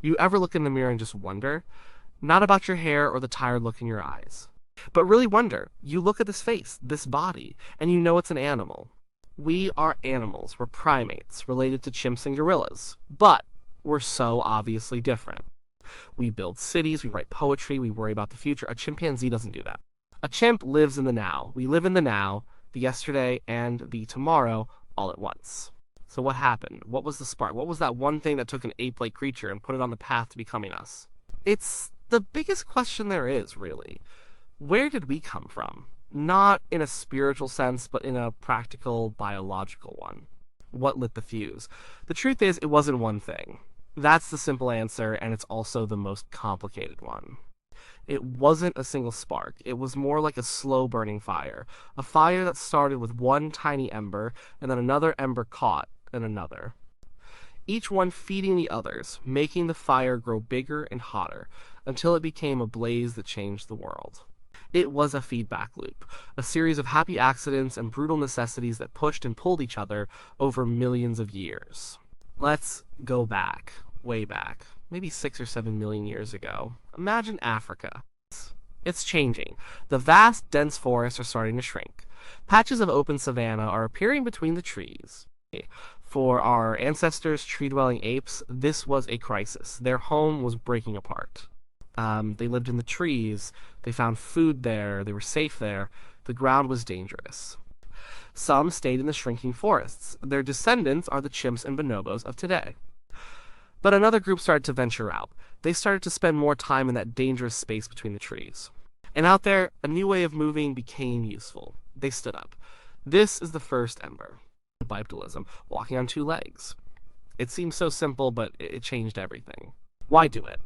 You ever look in the mirror and just wonder? Not about your hair or the tired look in your eyes, but really wonder. You look at this face, this body, and you know it's an animal. We are animals. We're primates, related to chimps and gorillas. But we're so obviously different. We build cities, we write poetry, we worry about the future. A chimpanzee doesn't do that. A chimp lives in the now. We live in the now, the yesterday and the tomorrow, all at once. So what happened? What was the spark? What was that one thing that took an ape-like creature and put it on the path to becoming us? It's the biggest question there is, really. Where did we come from? Not in a spiritual sense, but in a practical, biological one. What lit the fuse? The truth is, it wasn't one thing. That's the simple answer, and it's also the most complicated one. It wasn't a single spark. It was more like a slow burning fire. A fire that started with one tiny ember, and then another ember caught, and another. Each one feeding the others, making the fire grow bigger and hotter, until it became a blaze that changed the world. It was a feedback loop, a series of happy accidents and brutal necessities that pushed and pulled each other over millions of years. Let's go back, way back, maybe 6 or 7 million years ago. Imagine Africa. It's changing. The vast, dense forests are starting to shrink. Patches of open savanna are appearing between the trees. For our ancestors, tree-dwelling apes, this was a crisis. Their home was breaking apart. They lived in the trees, they found food there, they were safe there. The ground was dangerous. Some stayed in the shrinking forests. Their descendants are the chimps and bonobos of today. But another group started to venture out. They started to spend more time in that dangerous space between the trees. And out there, a new way of moving became useful. They stood up. This is the first ember. Bipedalism, walking on two legs. It seems so simple, but it changed everything. Why do it?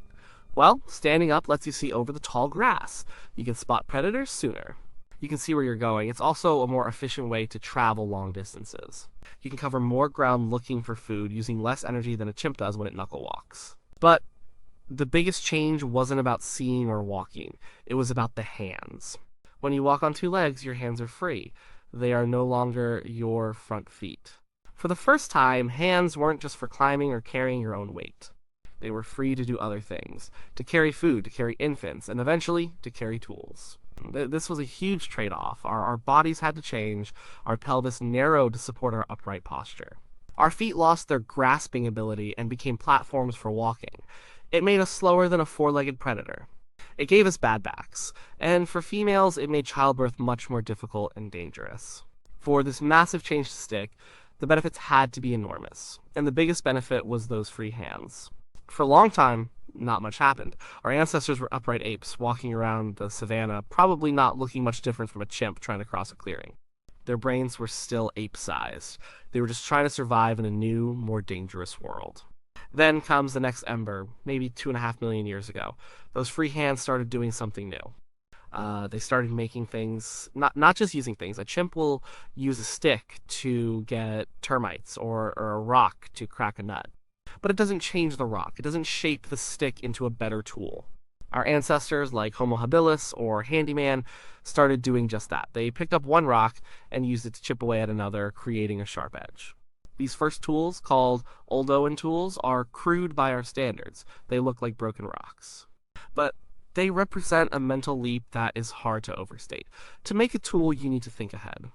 Well, standing up lets you see over the tall grass. You can spot predators sooner. You can see where you're going. It's also a more efficient way to travel long distances. You can cover more ground looking for food, using less energy than a chimp does when it knuckle walks. But the biggest change wasn't about seeing or walking. It was about the hands. When you walk on two legs, your hands are free. They are no longer your front feet. For the first time, hands weren't just for climbing or carrying your own weight. They were free to do other things, to carry food, to carry infants, and eventually to carry tools. This was a huge trade-off. Our bodies had to change, our pelvis narrowed to support our upright posture. Our feet lost their grasping ability and became platforms for walking. It made us slower than a four-legged predator. It gave us bad backs, and for females, it made childbirth much more difficult and dangerous. For this massive change to stick, the benefits had to be enormous, and the biggest benefit was those free hands. For a long time, not much happened. Our ancestors were upright apes, walking around the savannah, probably not looking much different from a chimp trying to cross a clearing. Their brains were still ape-sized. They were just trying to survive in a new, more dangerous world. Then comes the next ember, maybe 2.5 million years ago. Those free hands started doing something new. They started making things, not just using things. A chimp will use a stick to get termites or a rock to crack a nut. But it doesn't change the rock. It doesn't shape the stick into a better tool. Our ancestors, like Homo habilis or Handyman, started doing just that. They picked up one rock and used it to chip away at another, creating a sharp edge. These first tools, called Oldowan tools, are crude by our standards. They look like broken rocks. But they represent a mental leap that is hard to overstate. To make a tool, you need to think ahead.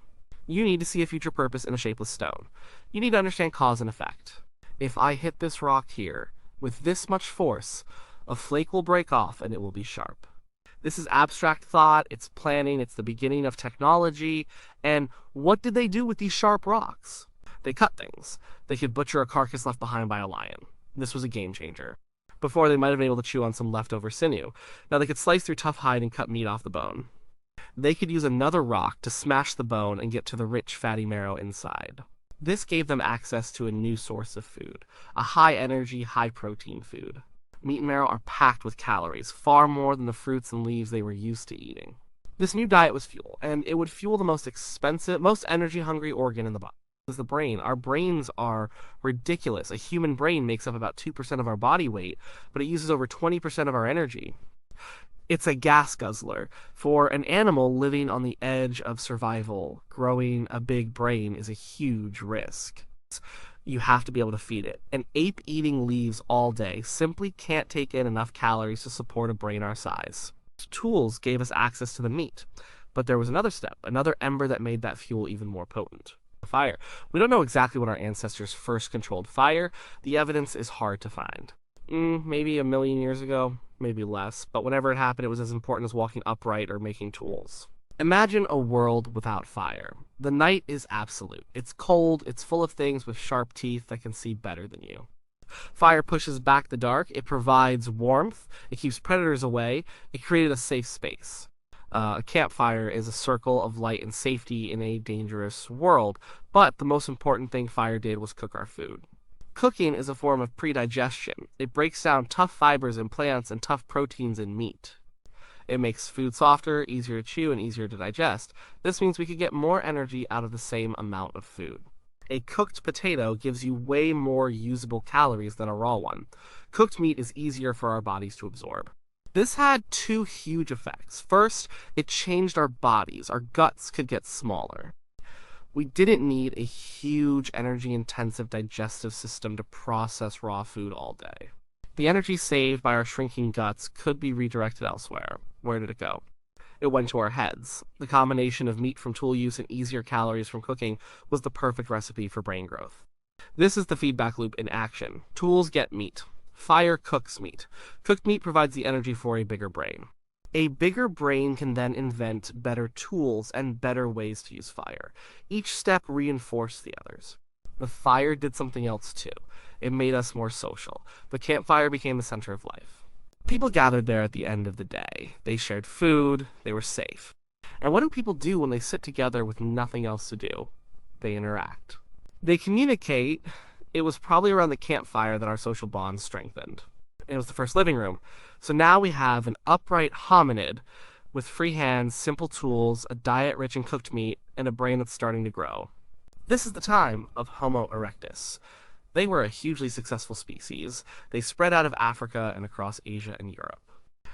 You need to see a future purpose in a shapeless stone. You need to understand cause and effect. If I hit this rock here, with this much force, a flake will break off and it will be sharp. This is abstract thought, it's planning, it's the beginning of technology, and what did they do with these sharp rocks? They cut things. They could butcher a carcass left behind by a lion. This was a game changer. Before, they might have been able to chew on some leftover sinew. Now they could slice through tough hide and cut meat off the bone. They could use another rock to smash the bone and get to the rich, fatty marrow inside. This gave them access to a new source of food, a high-energy, high-protein food. Meat and marrow are packed with calories, far more than the fruits and leaves they were used to eating. This new diet was fuel, and it would fuel the most expensive, most energy-hungry organ in the body. It was the brain. Our brains are ridiculous. A human brain makes up about 2% of our body weight, but it uses over 20% of our energy. It's a gas guzzler. For an animal living on the edge of survival, growing a big brain is a huge risk. You have to be able to feed it. An ape eating leaves all day simply can't take in enough calories to support a brain our size. Tools gave us access to the meat, but there was another step, another ember that made that fuel even more potent. Fire. We don't know exactly when our ancestors first controlled fire. The evidence is hard to find. Maybe a million years ago, maybe less, but whenever it happened, it was as important as walking upright or making tools. Imagine a world without fire. The night is absolute. It's cold, it's full of things with sharp teeth that can see better than you. Fire pushes back the dark, it provides warmth, it keeps predators away, it created a safe space. A campfire is a circle of light and safety in a dangerous world, but the most important thing fire did was cook our food. Cooking is a form of predigestion. It breaks down tough fibers in plants and tough proteins in meat. It makes food softer, easier to chew, and easier to digest. This means we could get more energy out of the same amount of food. A cooked potato gives you way more usable calories than a raw one. Cooked meat is easier for our bodies to absorb. This had two huge effects. First, it changed our bodies. Our guts could get smaller. We didn't need a huge energy-intensive digestive system to process raw food all day. The energy saved by our shrinking guts could be redirected elsewhere. Where did it go? It went to our heads. The combination of meat from tool use and easier calories from cooking was the perfect recipe for brain growth. This is the feedback loop in action. Tools get meat. Fire cooks meat. Cooked meat provides the energy for a bigger brain. A bigger brain can then invent better tools and better ways to use fire. Each step reinforced the others. The fire did something else too. It made us more social. The campfire became the center of life. People gathered there at the end of the day. They shared food. They were safe. And what do people do when they sit together with nothing else to do? They interact. They communicate. It was probably around the campfire that our social bonds strengthened. It was the first living room. So now we have an upright hominid with free hands, simple tools, a diet rich in cooked meat, and a brain that's starting to grow. This is the time of Homo erectus. They were a hugely successful species. They spread out of Africa and across Asia and Europe.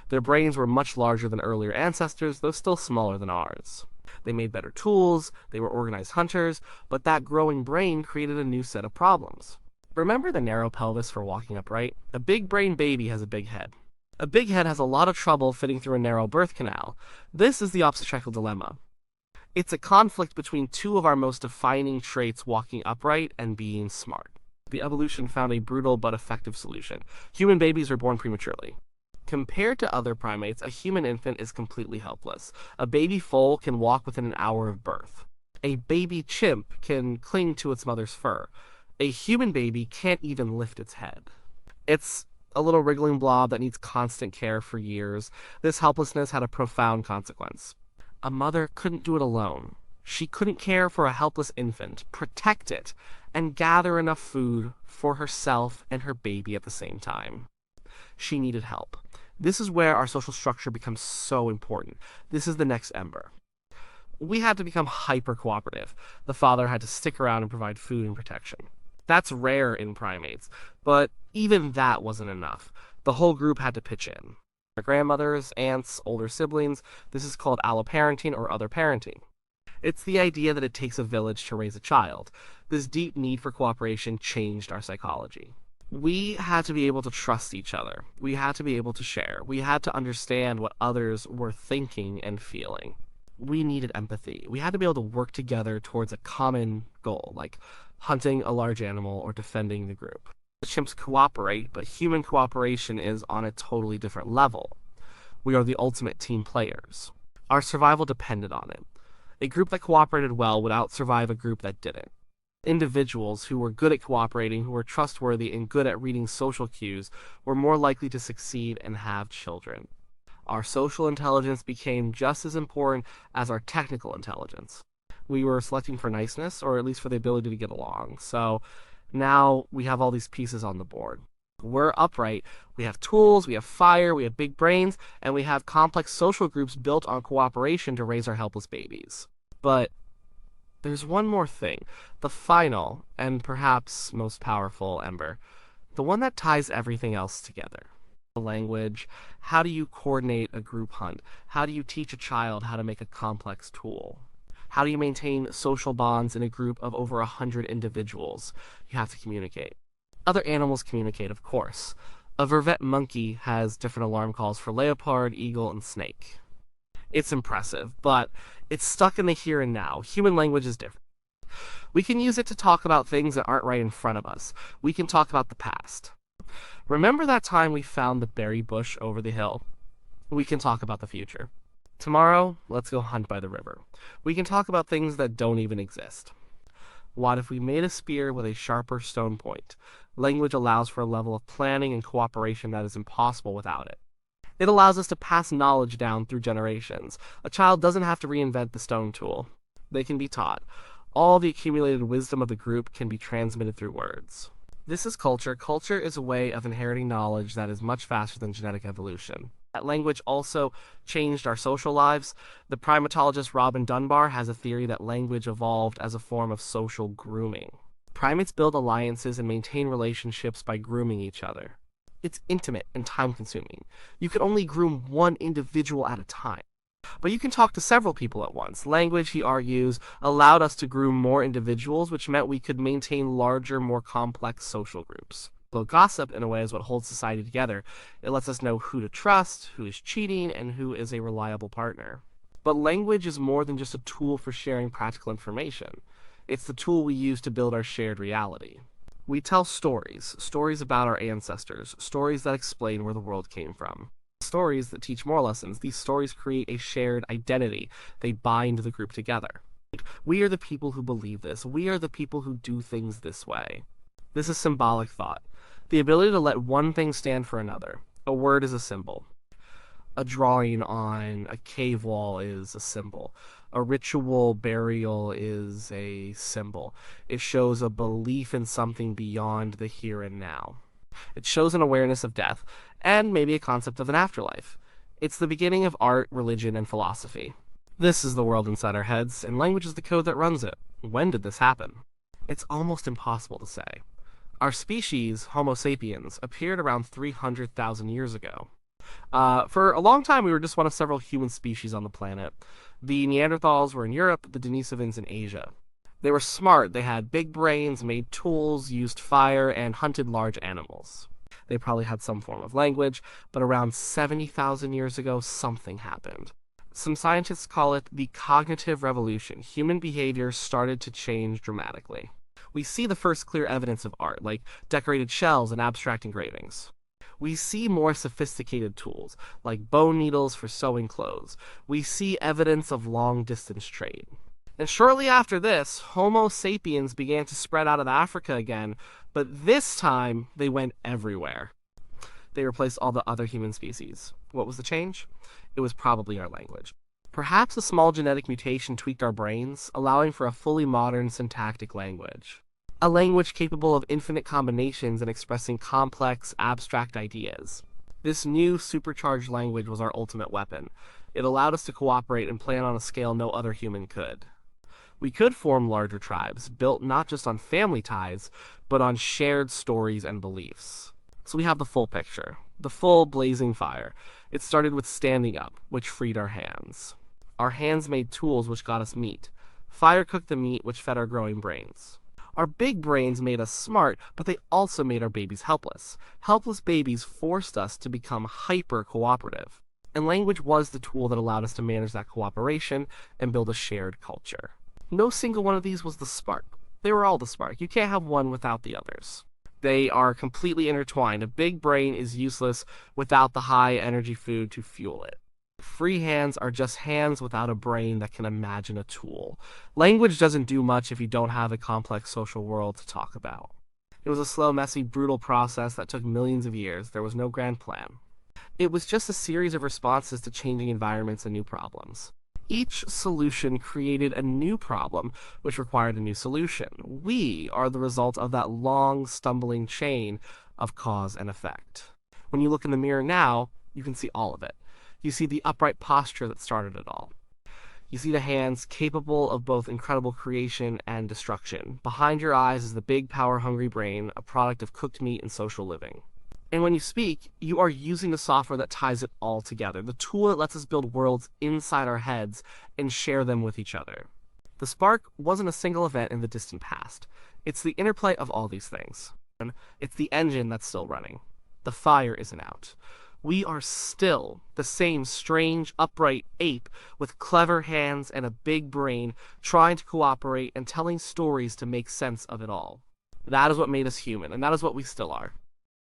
Their brains were much larger than earlier ancestors, though still smaller than ours. They made better tools, they were organized hunters, but that growing brain created a new set of problems. Remember the narrow pelvis for walking upright? A big brain baby has a big head. A big head has a lot of trouble fitting through a narrow birth canal. This is the obstetrical dilemma. It's a conflict between two of our most defining traits, walking upright and being smart. The evolution found a brutal but effective solution. Human babies are born prematurely. Compared to other primates, a human infant is completely helpless. A baby foal can walk within an hour of birth. A baby chimp can cling to its mother's fur. A human baby can't even lift its head. It's a little wriggling blob that needs constant care for years. This helplessness had a profound consequence. A mother couldn't do it alone. She couldn't care for a helpless infant, protect it, and gather enough food for herself and her baby at the same time. She needed help. This is where our social structure becomes so important. This is the next ember. We had to become hyper-cooperative. The father had to stick around and provide food and protection. That's rare in primates, but even that wasn't enough. The whole group had to pitch in. Our grandmothers, aunts, older siblings, this is called alloparenting or other parenting. It's the idea that it takes a village to raise a child. This deep need for cooperation changed our psychology. We had to be able to trust each other. We had to be able to share. We had to understand what others were thinking and feeling. We needed empathy. We had to be able to work together towards a common goal, like hunting a large animal or defending the group. The chimps cooperate, but human cooperation is on a totally different level. We are the ultimate team players. Our survival depended on it. A group that cooperated well would outsurvive a group that didn't. Individuals who were good at cooperating, who were trustworthy and good at reading social cues, were more likely to succeed and have children. Our social intelligence became just as important as our technical intelligence. We were selecting for niceness, or at least for the ability to get along. So now we have all these pieces on the board. We're upright. We have tools, we have fire, we have big brains, and we have complex social groups built on cooperation to raise our helpless babies. But there's one more thing. The final, and perhaps most powerful ember. The one that ties everything else together. Language. How do you coordinate a group hunt? How do you teach a child how to make a complex tool? How do you maintain social bonds in a group of over 100 individuals? You have to communicate. Other animals communicate, of course. A vervet monkey has different alarm calls for leopard, eagle, and snake. It's impressive, but it's stuck in the here and now. Human language is different. We can use it to talk about things that aren't right in front of us. We can talk about the past. Remember that time we found the berry bush over the hill? We can talk about the future. Tomorrow, let's go hunt by the river. We can talk about things that don't even exist. What if we made a spear with a sharper stone point? Language allows for a level of planning and cooperation that is impossible without it. It allows us to pass knowledge down through generations. A child doesn't have to reinvent the stone tool. They can be taught. All the accumulated wisdom of the group can be transmitted through words. This is culture. Culture is a way of inheriting knowledge that is much faster than genetic evolution. That language also changed our social lives. The primatologist Robin Dunbar has a theory that language evolved as a form of social grooming. Primates build alliances and maintain relationships by grooming each other. It's intimate and time-consuming. You can only groom one individual at a time. But you can talk to several people at once. Language, he argues, allowed us to groom more individuals, which meant we could maintain larger, more complex social groups. Though gossip, in a way, is what holds society together. It lets us know who to trust, who is cheating, and who is a reliable partner. But language is more than just a tool for sharing practical information. It's the tool we use to build our shared reality. We tell stories about our ancestors, stories that explain where the world came from. Stories that teach moral lessons. These stories create a shared identity. They bind the group together. We are the people who believe this. We are the people who do things this way. This is symbolic thought. The ability to let one thing stand for another. A word is a symbol. A drawing on a cave wall is a symbol. A ritual burial is a symbol. It shows a belief in something beyond the here and now. It shows an awareness of death, and maybe a concept of an afterlife. It's the beginning of art, religion, and philosophy. This is the world inside our heads, and language is the code that runs it. When did this happen? It's almost impossible to say. Our species, Homo sapiens, appeared around 300,000 years ago. For a long time, we were just one of several human species on the planet. The Neanderthals were in Europe, the Denisovans in Asia. They were smart, they had big brains, made tools, used fire, and hunted large animals. They probably had some form of language, but around 70,000 years ago, something happened. Some scientists call it the cognitive revolution. Human behavior started to change dramatically. We see the first clear evidence of art, like decorated shells and abstract engravings. We see more sophisticated tools, like bone needles for sewing clothes. We see evidence of long-distance trade. And shortly after this, Homo sapiens began to spread out of Africa again, but this time they went everywhere. They replaced all the other human species. What was the change? It was probably our language. Perhaps a small genetic mutation tweaked our brains, allowing for a fully modern syntactic language. A language capable of infinite combinations and expressing complex, abstract ideas. This new, supercharged language was our ultimate weapon. It allowed us to cooperate and plan on a scale no other human could. We could form larger tribes, built not just on family ties, but on shared stories and beliefs. So we have the full picture, the full blazing fire. It started with standing up, which freed our hands. Our hands made tools which got us meat. Fire cooked the meat which fed our growing brains. Our big brains made us smart, but they also made our babies helpless. Helpless babies forced us to become hyper-cooperative. And language was the tool that allowed us to manage that cooperation and build a shared culture. No single one of these was the spark. They were all the spark. You can't have one without the others. They are completely intertwined. A big brain is useless without the high-energy food to fuel it. Free hands are just hands without a brain that can imagine a tool. Language doesn't do much if you don't have a complex social world to talk about. It was a slow, messy, brutal process that took millions of years. There was no grand plan. It was just a series of responses to changing environments and new problems. Each solution created a new problem, which required a new solution. We are the result of that long, stumbling chain of cause and effect. When you look in the mirror now, you can see all of it. You see the upright posture that started it all. You see the hands capable of both incredible creation and destruction. Behind your eyes is the big, power-hungry brain, a product of cooked meat and social living. And when you speak, you are using the software that ties it all together, the tool that lets us build worlds inside our heads and share them with each other. The spark wasn't a single event in the distant past. It's the interplay of all these things. It's the engine that's still running. The fire isn't out. We are still the same strange, upright ape with clever hands and a big brain trying to cooperate and telling stories to make sense of it all. That is what made us human, and that is what we still are.